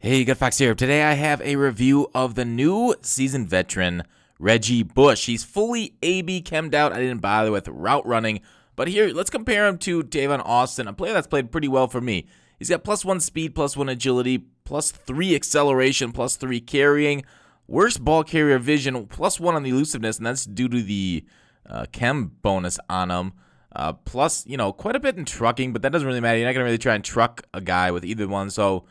Hey, Good Fox here. Today I have a review of the new seasoned veteran, Reggie Bush. He's fully AB chemmed out. I didn't bother with route running. But here, let's compare him to Tavon Austin, a player that's played pretty well for me. He's got +1 speed, +1 agility, +3 acceleration, +3 carrying, worst ball carrier vision, +1 on the elusiveness, and that's due to the chem bonus on him. Plus, quite a bit in trucking, but that doesn't really matter. You're not going to really try and truck a guy with either one, so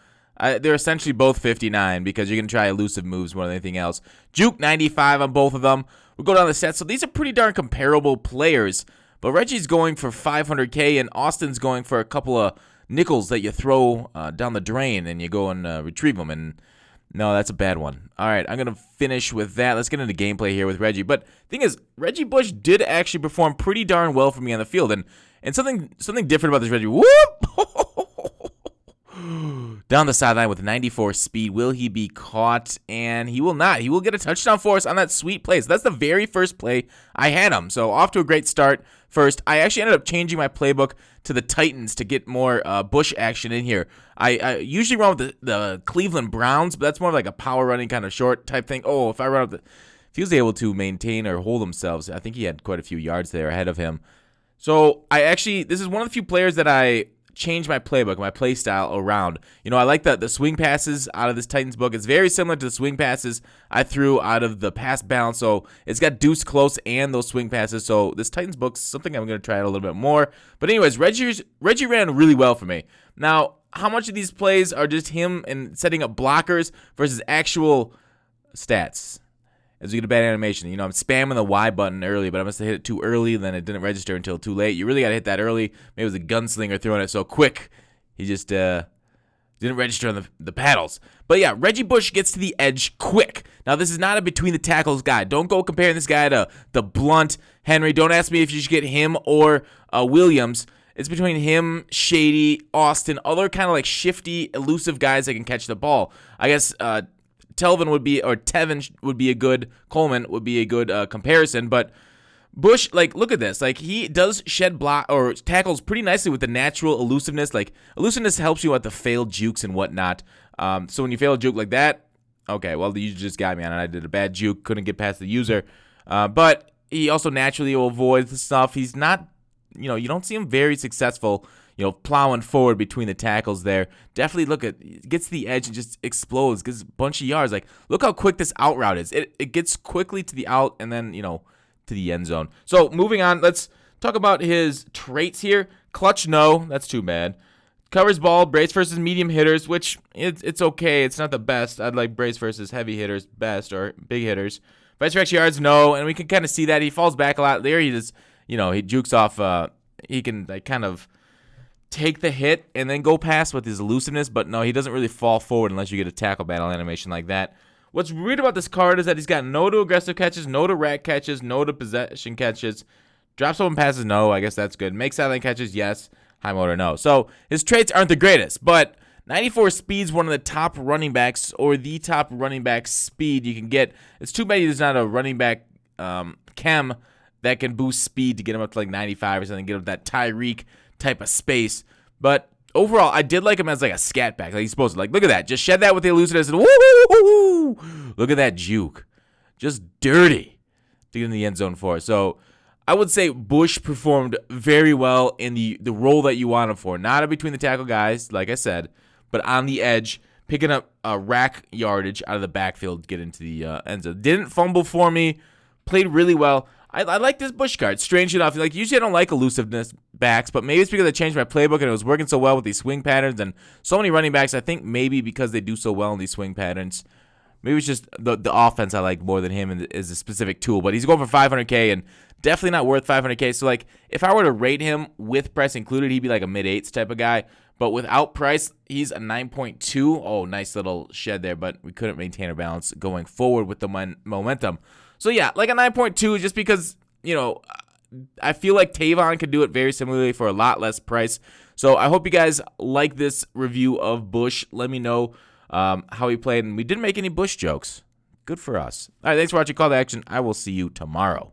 they're essentially both 59 because you're going to try elusive moves more than anything else. Juke 95 on both of them. We'll go down the stats. So these are pretty darn comparable players, but Reggie's going for 500K and Austin's going for a couple of nickels that you throw down the drain and you go and retrieve them. And no, that's a bad one. All right, I'm going to finish with that. Let's get into gameplay here with Reggie. But the thing is, Reggie Bush did actually perform pretty darn well for me on the field. And something different about this Reggie. Whoop! Down the sideline with 94 speed. Will he be caught? And he will not. He will get a touchdown for us on that sweet play. So that's the very first play I had him. So off to a great start first. I actually ended up changing my playbook to the Titans to get more Bush action in here. I usually run with the Cleveland Browns, but that's more like a power running kind of short type thing. Oh, if I run with if he was able to maintain or hold themselves, I think he had quite a few yards there ahead of him. So this is one of the few players that I change my playbook, my play style around. I like the swing passes out of this Titans book. It's very similar to the swing passes I threw out of the pass balance. So it's got deuce close and those swing passes. So this Titans book's something I'm going to try out a little bit more. But anyways, Reggie ran really well for me. Now, how much of these plays are just him and setting up blockers versus actual stats? As we get a bad animation, I'm spamming the Y button early, but I must have hit it too early, then it didn't register until too late. You really got to hit that early. Maybe it was a gunslinger throwing it so quick. He just didn't register on the paddles. But yeah, Reggie Bush gets to the edge quick. Now, this is not a between the tackles guy. Don't go comparing this guy to the blunt Henry. Don't ask me if you should get him or Williams. It's between him, Shady, Austin, other kind of like shifty, elusive guys that can catch the ball. I guess Tevin would be a good, Coleman would be a good comparison, but Bush, look at this. He does shed block or tackles pretty nicely with the natural elusiveness. Elusiveness helps you at the failed jukes and whatnot. So when you fail a juke like that, okay, well, the user just got me on it. I did a bad juke, couldn't get past the user. But he also naturally avoids the stuff. He's not, you don't see him very successful, plowing forward between the tackles there. Definitely gets to the edge and just explodes, gets a bunch of yards. Look how quick this out route is. It gets quickly to the out and then, to the end zone. So moving on, let's talk about his traits here. Clutch, no, that's too bad. Covers ball, brace versus medium hitters, which it's okay. It's not the best. I'd like brace versus heavy hitters best or big hitters. Fights for extra yards, no, and we can kind of see that. He falls back a lot there. He just, he jukes off. He can kind of take the hit and then go past with his elusiveness, but no, he doesn't really fall forward unless you get a tackle battle animation like that. What's weird about this card is that he's got no to aggressive catches, no to rack catches, no to possession catches. Drops open passes, no, I guess that's good. Makes sideline catches, yes. High motor, no. So his traits aren't the greatest, but 94 speed's one of the top running backs or the top running back speed you can get. It's too bad there's not a running back chem that can boost speed to get him up to 95 or something, get him that Tyreek type of space. But overall, I did like him as a scat back, he's supposed to. Look at that. Just shed that with the elusiveness and woo! Look at that juke. Just dirty to get in the end zone for us. So I would say Bush performed very well in the role that you want him for. Not a between the tackle guys, like I said, but on the edge, picking up rack yardage out of the backfield to get into the end zone. Didn't fumble for me. Played really well. I like this Bush card. Strange enough, usually I don't like elusiveness backs, but maybe it's because I changed my playbook and it was working so well with these swing patterns and so many running backs. I think maybe because they do so well in these swing patterns, maybe it's just the offense I like more than him and is a specific tool. But he's going for 500K and definitely not worth 500K. So if I were to rate him with price included, he'd be a mid-8s type of guy. But without price, he's a 9.2. Oh, nice little shed there, but we couldn't maintain our balance going forward with the momentum. So yeah, a 9.2 just because, I feel like Tavon could do it very similarly for a lot less price. So I hope you guys like this review of Bush. Let me know how he played. And we didn't make any Bush jokes. Good for us. All right, thanks for watching Call to Action. I will see you tomorrow.